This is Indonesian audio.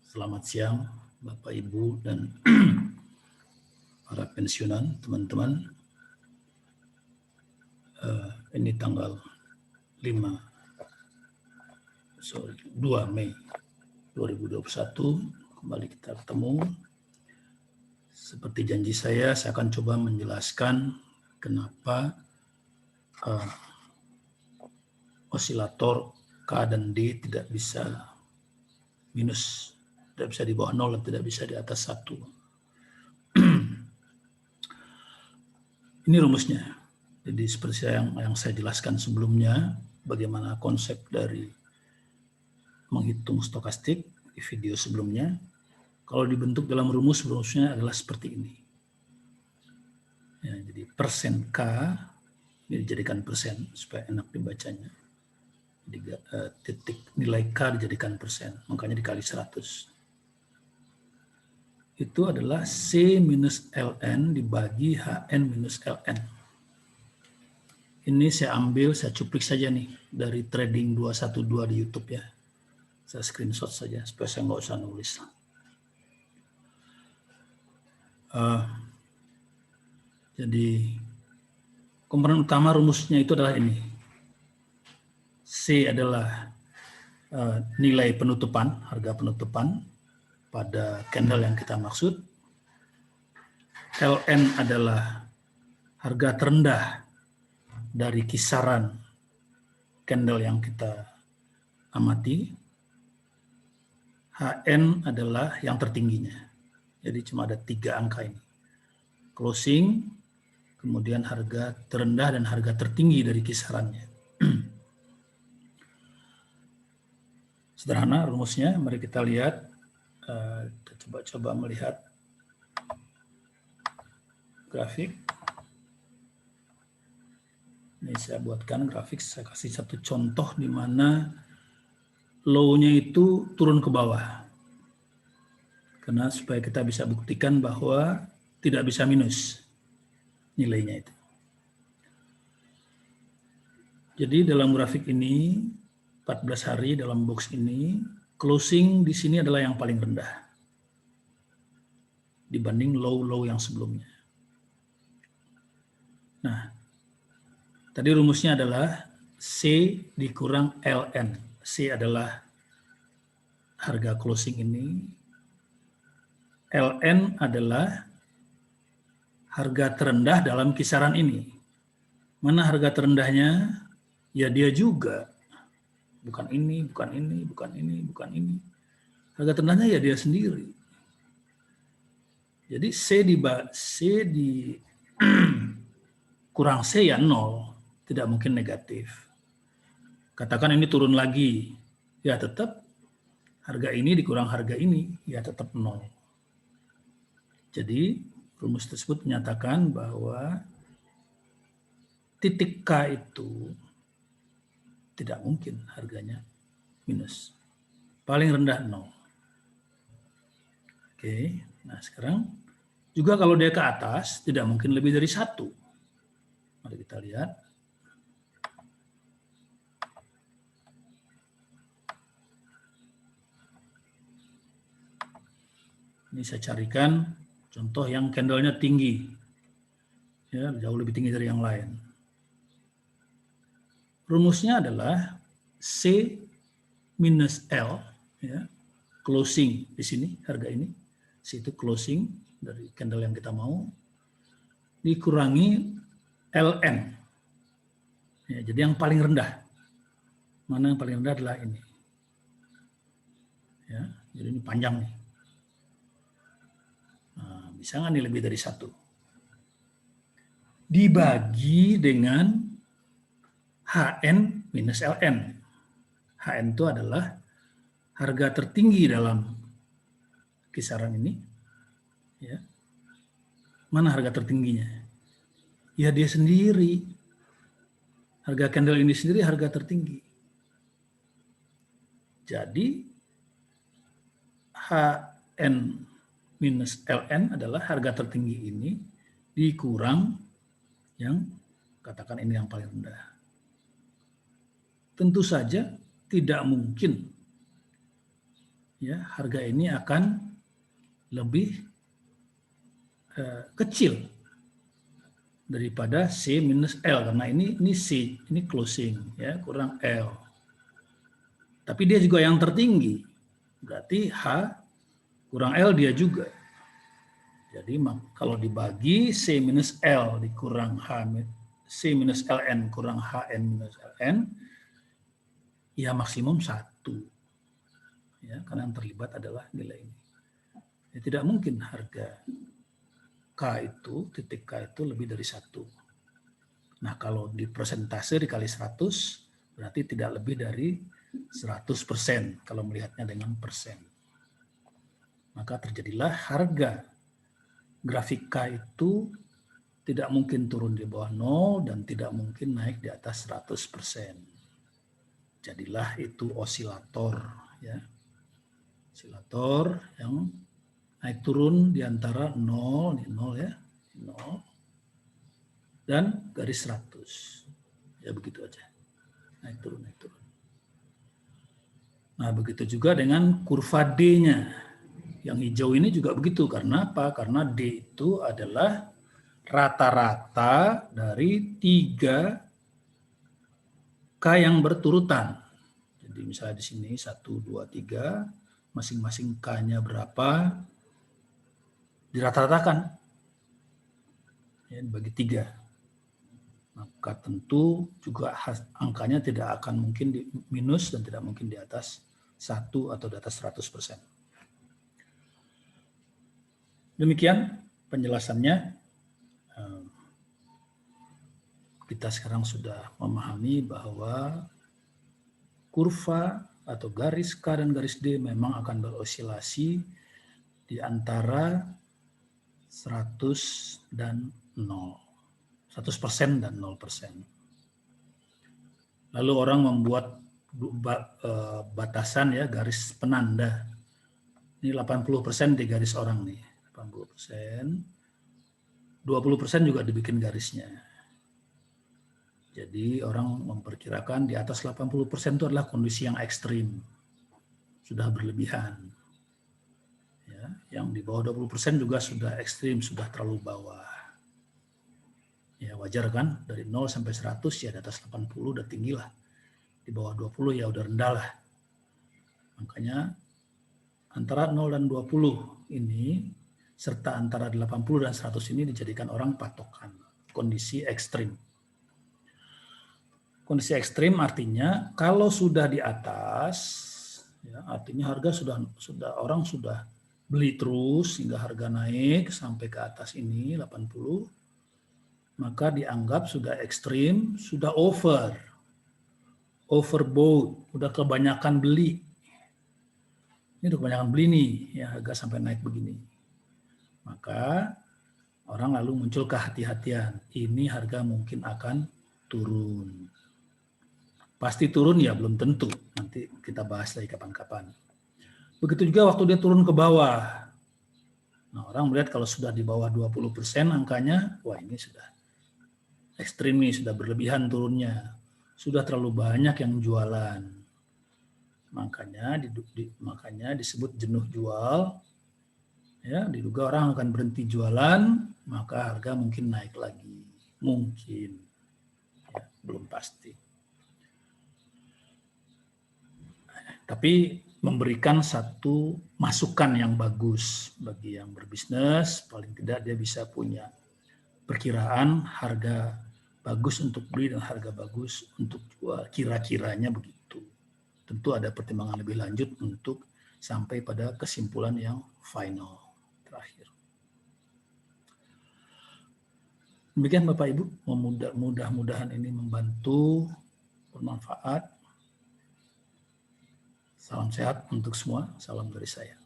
Selamat siang Bapak Ibu dan para pensiunan teman-teman. Ini tanggal 2 Mei 2021, kembali kita ketemu. Seperti janji saya akan coba menjelaskan kenapa osilator K dan D tidak bisa minus, tidak bisa di bawah 0 dan tidak bisa di atas 1. Ini rumusnya. Jadi seperti yang saya jelaskan sebelumnya, bagaimana konsep dari menghitung stokastik di video sebelumnya. Kalau dibentuk dalam rumusnya adalah seperti ini. Ya, jadi persen K ini dijadikan persen supaya enak dibacanya. Jadi, titik nilai K dijadikan persen, makanya dikali 100. Itu adalah C minus Ln dibagi Hn minus Ln. Ini saya cuplik saja nih dari trading 212 di YouTube ya. Saya screenshot saja supaya saya nggak usah nulis. Jadi komponen utama rumusnya itu adalah ini. C adalah nilai penutupan, harga penutupan pada candle yang kita maksud. Ln adalah harga terendah dari kisaran candle yang kita amati. Hn adalah yang tertingginya. Jadi cuma ada 3 angka ini. Closing, kemudian harga terendah dan harga tertinggi dari kisarannya. Sederhana rumusnya, mari kita lihat. Kita coba melihat grafik. Ini saya buatkan grafik, saya kasih satu contoh di mana low-nya itu turun ke bawah. Karena supaya kita bisa buktikan bahwa tidak bisa minus nilainya itu. Jadi dalam grafik ini, 14 hari dalam box ini, closing di sini adalah yang paling rendah dibanding low-low yang sebelumnya. Nah, tadi rumusnya adalah C dikurang Ln. C adalah harga closing ini. Ln adalah harga terendah dalam kisaran ini. Mana harga terendahnya? Ya dia juga. Bukan ini, bukan ini, bukan ini, bukan ini. Harga terendahnya ya dia sendiri. Jadi C kurang C ya 0. Tidak mungkin negatif. Katakan ini turun lagi. Ya tetap harga ini dikurang harga ini. Ya tetap 0. Jadi rumus tersebut menyatakan bahwa titik K itu tidak mungkin harganya minus. Paling rendah 0. Oke, nah sekarang juga kalau dia ke atas tidak mungkin lebih dari 1. Mari kita lihat. Ini saya carikan contoh yang candlenya tinggi. Ya, jauh lebih tinggi dari yang lain. Rumusnya adalah C minus L, ya, closing di sini, harga ini. C itu closing dari candle yang kita mau, dikurangi Ln. Ya, jadi yang paling rendah. Mana yang paling rendah adalah ini. Ya, jadi ini panjang nih. Nah, bisa nggak nih lebih dari 1? Dibagi dengan Hn minus Ln. Hn itu adalah harga tertinggi dalam kisaran ini. Ya. Mana harga tertingginya? Ya dia sendiri. Harga candle ini sendiri harga tertinggi. Jadi Hn minus Ln adalah harga tertinggi ini dikurang yang katakan ini yang paling rendah. Tentu saja tidak mungkin ya harga ini akan lebih kecil daripada C minus L, karena ini C, ini closing, ya kurang L. Tapi dia juga yang tertinggi, berarti H kurang L dia juga. Jadi kalau dibagi C minus L dikurang C minus LN kurang HN minus LN, ya maksimum 1. Ya, karena yang terlibat adalah nilai ini. Ya, tidak mungkin harga K itu, titik K itu lebih dari 1. Nah, kalau di persentase dikali 100, berarti tidak lebih dari 100% kalau melihatnya dengan persen. Maka terjadilah harga grafik K itu tidak mungkin turun di bawah 0 dan tidak mungkin naik di atas 100%. Jadilah itu osilator, ya. Osilator yang naik turun di antara 0, ini 0 ya, 0 dan garis 100. Ya begitu aja. Naik turun, naik turun. Nah, begitu juga dengan kurva D-nya. Yang hijau ini juga begitu. Karena apa? Karena D itu adalah rata-rata dari 3 K yang berturutan. Jadi misalnya di sini 1, 2, 3, masing-masing K-nya berapa, dirata-ratakan. Ya, dibagi 3. Maka tentu juga angkanya tidak akan mungkin di minus dan tidak mungkin di atas 1 atau di atas 100%. Demikian penjelasannya. Kita sekarang sudah memahami bahwa kurva atau garis K dan garis D memang akan berosilasi di antara 100 dan 0. 100% dan 0%. Lalu orang membuat batasan, ya, garis penanda. Ini 80% di garis orang nih. 80%. 20% juga dibikin garisnya. Jadi orang memperkirakan di atas 80% itu adalah kondisi yang ekstrim. Sudah berlebihan. Ya, yang di bawah 20% juga sudah ekstrim, sudah terlalu bawah. Ya wajar kan, dari 0 sampai 100 ya di atas 80 udah tinggi lah. Di bawah 20 ya udah rendah lah. Makanya antara 0 dan 20 ini, serta antara 80 dan 100 ini dijadikan orang patokan. Kondisi ekstrim. Kondisi ekstrim artinya kalau sudah di atas, ya, artinya harga orang sudah beli terus hingga harga naik sampai ke atas ini 80, maka dianggap sudah ekstrim, sudah overbought, udah kebanyakan beli. Ini udah kebanyakan beli nih, ya harga sampai naik begini. Maka orang lalu muncul kehati-hatian, ini harga mungkin akan turun. Pasti turun ya belum tentu, nanti kita bahas lagi kapan-kapan. Begitu juga waktu dia turun ke bawah. Nah, orang melihat kalau sudah di bawah 20% angkanya, wah ini sudah ekstrim nih, sudah berlebihan turunnya. Sudah terlalu banyak yang jualan. Makanya disebut jenuh jual. Ya, diduga orang akan berhenti jualan, maka harga mungkin naik lagi. Mungkin. Ya, belum pasti. Tapi memberikan satu masukan yang bagus bagi yang berbisnis, paling tidak dia bisa punya perkiraan harga bagus untuk beli dan harga bagus untuk jual, kira-kiranya begitu. Tentu ada pertimbangan lebih lanjut untuk sampai pada kesimpulan yang final, terakhir. Demikian Bapak Ibu, mudah-mudahan ini membantu, bermanfaat. Salam sehat untuk semua, salam dari saya.